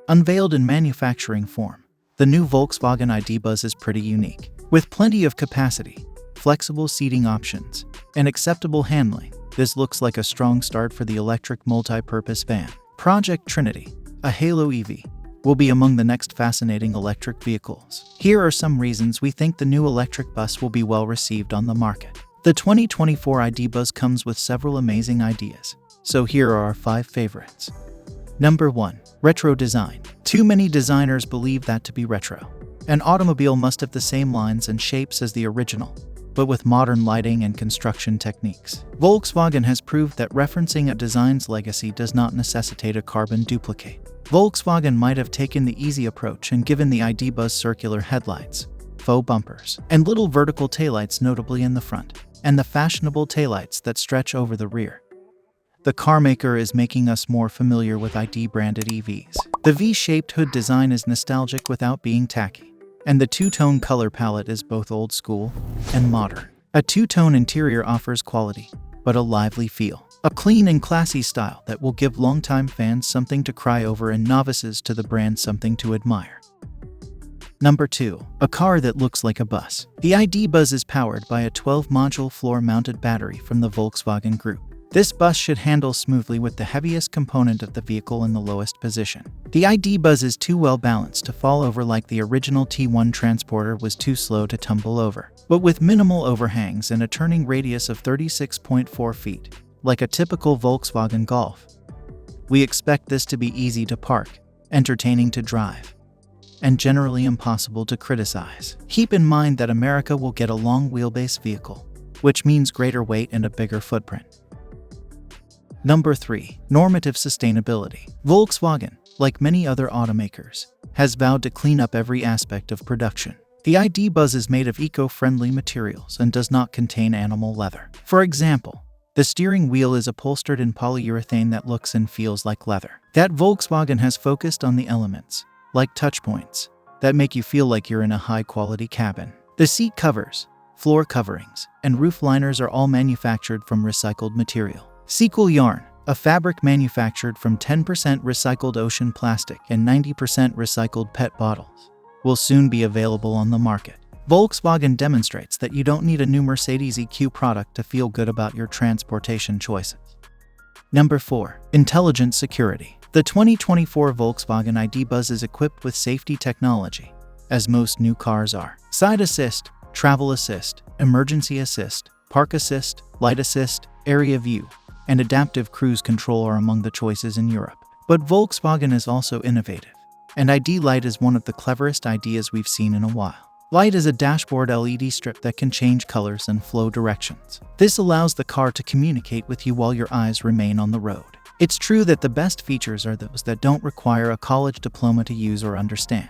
Unveiled in manufacturing form, the new Volkswagen ID. Buzz is pretty unique. With plenty of capacity, flexible seating options, and acceptable handling, this looks like a strong start for the electric multi-purpose van. Project Trinity, a Halo EV, will be among the next fascinating electric vehicles. Here are some reasons we think the new electric bus will be well received on the market. The 2024 ID. Buzz comes with several amazing ideas, so here are our 5 favorites. Number 1. Retro design. Too many designers believe that to be retro. An automobile must have the same lines and shapes as the original, but with modern lighting and construction techniques. Volkswagen has proved that referencing a design's legacy does not necessitate a carbon duplicate. Volkswagen might have taken the easy approach and given the ID. Buzz circular headlights, faux bumpers, and little vertical taillights, notably in the front, and the fashionable taillights that stretch over the rear. The carmaker is making us more familiar with ID-branded EVs. The V-shaped hood design is nostalgic without being tacky, and the two-tone color palette is both old school and modern. A two-tone interior offers quality, but a lively feel. A clean and classy style that will give longtime fans something to cry over and novices to the brand something to admire. Number 2. A car that looks like a bus. The ID. Buzz is powered by a 12-module floor-mounted battery from the Volkswagen Group. This bus should handle smoothly with the heaviest component of the vehicle in the lowest position. The ID. Buzz is too well balanced to fall over like the original T1 Transporter was too slow to tumble over. But with minimal overhangs and a turning radius of 36.4 feet, like a typical Volkswagen Golf, we expect this to be easy to park, entertaining to drive, and generally impossible to criticize. Keep in mind that America will get a long wheelbase vehicle, which means greater weight and a bigger footprint. Number 3. Normative sustainability. Volkswagen, like many other automakers, has vowed to clean up every aspect of production. The ID. Buzz is made of eco-friendly materials and does not contain animal leather. For example, the steering wheel is upholstered in polyurethane that looks and feels like leather. That Volkswagen has focused on the elements, like touch points, that make you feel like you're in a high-quality cabin. The seat covers, floor coverings, and roof liners are all manufactured from recycled material. Sequel yarn, a fabric manufactured from 10% recycled ocean plastic and 90% recycled PET bottles, will soon be available on the market. Volkswagen demonstrates that you don't need a new Mercedes EQ product to feel good about your transportation choices. Number 4. Intelligent security. The 2024 Volkswagen ID. Buzz is equipped with safety technology, as most new cars are. Side assist, travel assist, emergency assist, park assist, light assist, area view, and adaptive cruise control are among the choices in Europe. But Volkswagen is also innovative, and ID. Light is one of the cleverest ideas we've seen in a while. Light is a dashboard LED strip that can change colors and flow directions. This allows the car to communicate with you while your eyes remain on the road. It's true that the best features are those that don't require a college diploma to use or understand.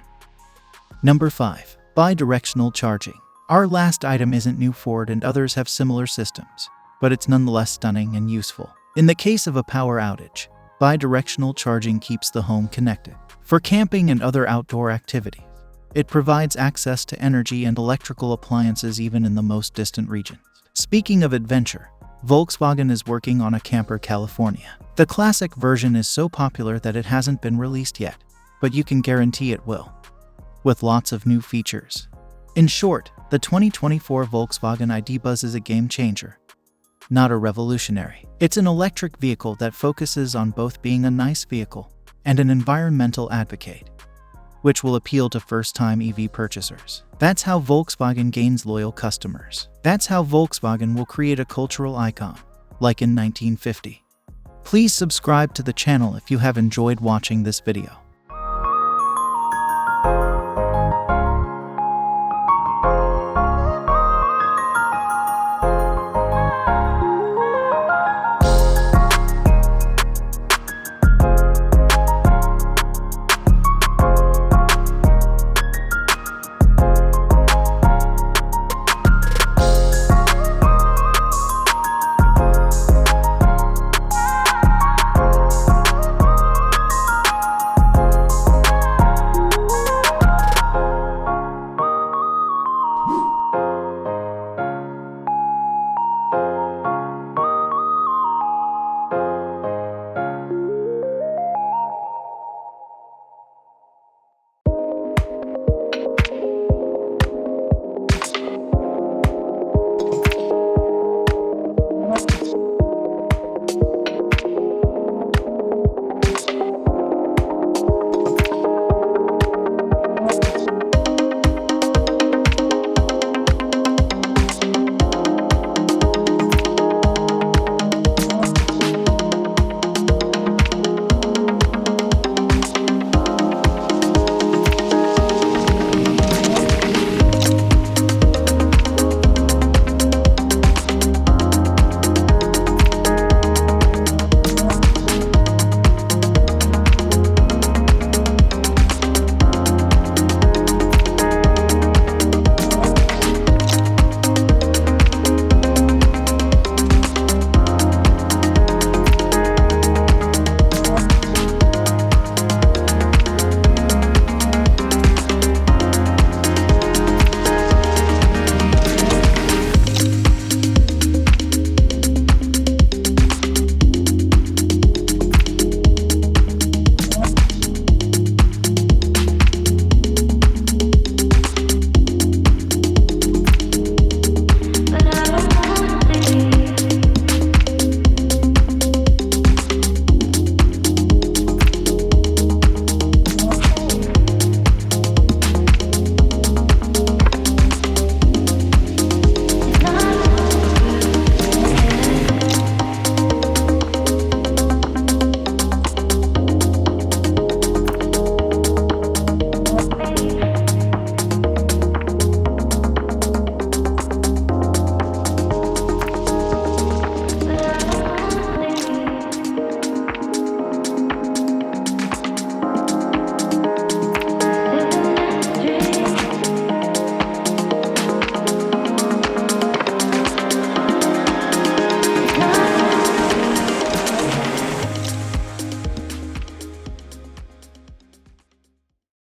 Number 5. Bi-directional charging. Our last item isn't new. Ford and others have similar systems, but it's nonetheless stunning and useful. In the case of a power outage, bi-directional charging keeps the home connected. For camping and other outdoor activities, it provides access to energy and electrical appliances even in the most distant regions. Speaking of adventure, Volkswagen is working on a Camper California. The classic version is so popular that it hasn't been released yet, but you can guarantee it will, with lots of new features. In short, the 2024 Volkswagen ID. Buzz is a game changer, not a revolutionary. It's an electric vehicle that focuses on both being a nice vehicle and an environmental advocate, which will appeal to first-time EV purchasers. That's how Volkswagen gains loyal customers. That's how Volkswagen will create a cultural icon, like in 1950. Please subscribe to the channel if you have enjoyed watching this video.